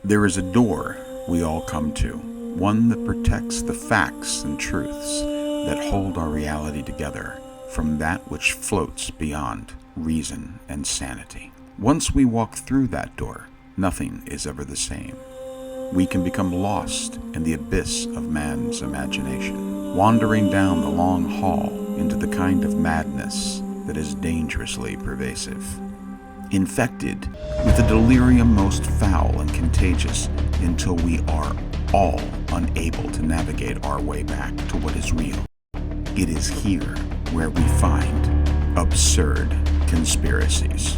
There is a door we all come to, one that protects the facts and truths that hold our reality together from that which floats beyond reason and sanity. Once we walk through that door, nothing is ever the same. We can become lost in the abyss of man's imagination, wandering down the long hall into the kind of madness that is dangerously pervasive. Infected with a delirium most foul and contagious until we are all unable to navigate our way back to what is real. It is here where we find absurd conspiracies.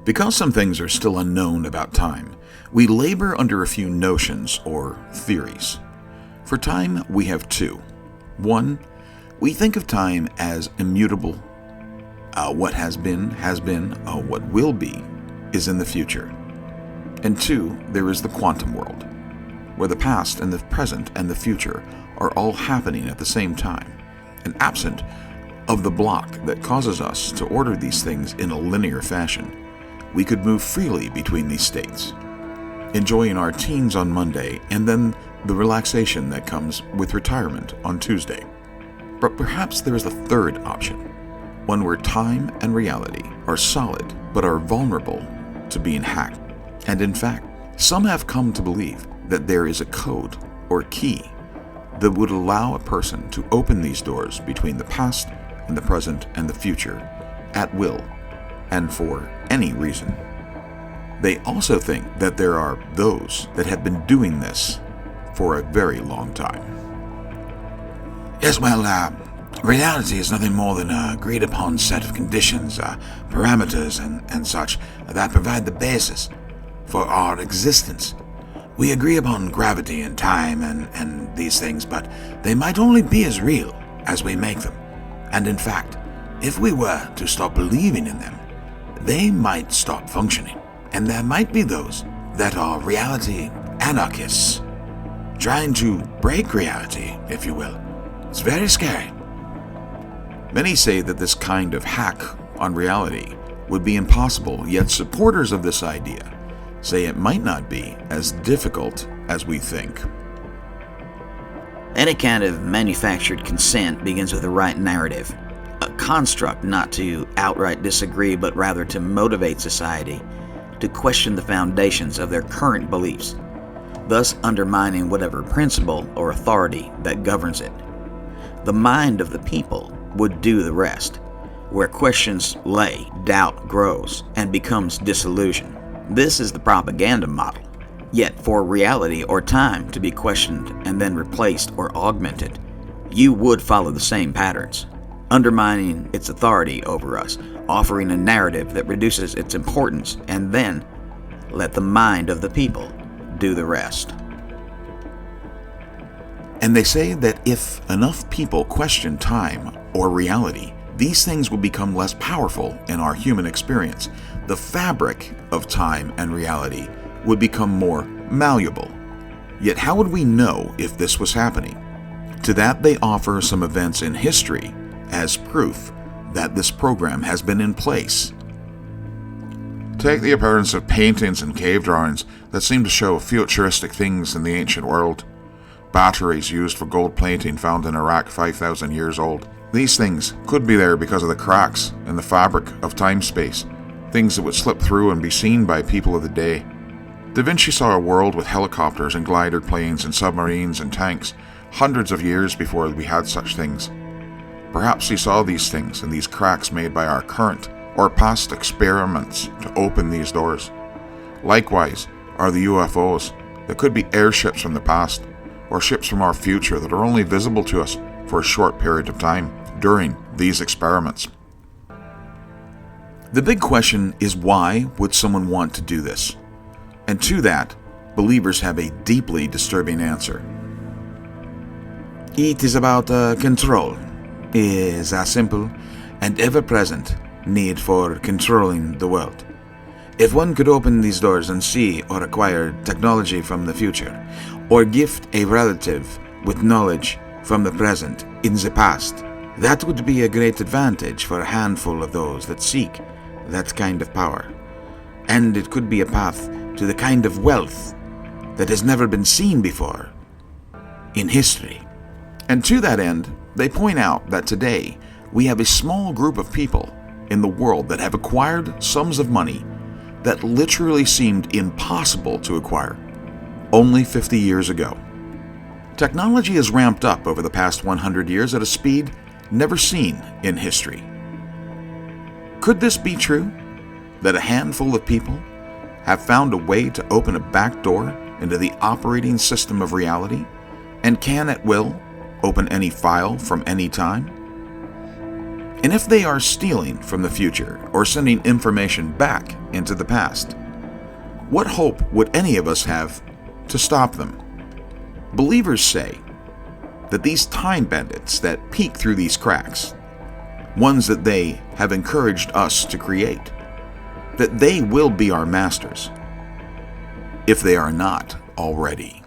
Because some things are still unknown about time, we labor under a few notions or theories. For time, we have two. One, we think of time as immutable. What has been, what will be, is in the future. And two, there is the quantum world, where the past and the present and the future are all happening at the same time, and absent of the block that causes us to order these things in a linear fashion. We could move freely between these states, enjoying our teens on Monday and then the relaxation that comes with retirement on Tuesday. But perhaps there is a third option, one where time and reality are solid but are vulnerable to being hacked. And in fact, some have come to believe that there is a code or key that would allow a person to open these doors between the past and the present and the future at will and for any reason. They also think that there are those that have been doing this for a very long time. Yes, well, reality is nothing more than an agreed upon set of conditions, parameters, and such that provide the basis for our existence. We agree upon gravity and time and these things, but they might only be as real as we make them. And in fact, if we were to stop believing in them, they might stop functioning, and there might be those that are reality anarchists, trying to break reality, if you will. It's very scary. Many say that this kind of hack on reality would be impossible, yet supporters of this idea say it might not be as difficult as we think. Any kind of manufactured consent begins with the right narrative. A construct not to outright disagree, but rather to motivate society to question the foundations of their current beliefs, thus undermining whatever principle or authority that governs it. The mind of the people would do the rest. Where questions lay, doubt grows and becomes disillusion. This is the propaganda model. Yet for reality or time to be questioned and then replaced or augmented, you would follow the same patterns, undermining its authority over us, offering a narrative that reduces its importance, and then let the mind of the people do the rest. And they say that if enough people question time or reality, these things will become less powerful in our human experience. The fabric of time and reality would become more malleable. Yet how would we know if this was happening? To that they offer some events in history as proof that this program has been in place. Take the appearance of paintings and cave drawings that seem to show futuristic things in the ancient world. Batteries used for gold plating found in Iraq 5,000 years old. These things could be there because of the cracks in the fabric of time-space, things that would slip through and be seen by people of the day. Da Vinci saw a world with helicopters and glider planes and submarines and tanks hundreds of years before we had such things. Perhaps he saw these things and these cracks made by our current or past experiments to open these doors. Likewise are the UFOs that could be airships from the past or ships from our future that are only visible to us for a short period of time during these experiments. The big question is, why would someone want to do this? And to that, believers have a deeply disturbing answer. It is about control. It is a simple and ever-present need for controlling the world. If one could open these doors and see or acquire technology from the future, or gift a relative with knowledge from the present in the past. That would be a great advantage for a handful of those that seek that kind of power. And it could be a path to the kind of wealth that has never been seen before in history. And to that end, they point out that today we have a small group of people in the world that have acquired sums of money that literally seemed impossible to acquire only 50 years ago. Technology has ramped up over the past 100 years at a speed never seen in history. Could this be true? That a handful of people have found a way to open a back door into the operating system of reality and can at will open any file from any time? And if they are stealing from the future or sending information back into the past, what hope would any of us have to stop them? Believers say that these time bandits that peek through these cracks, ones that they have encouraged us to create, that they will be our masters, if they are not already.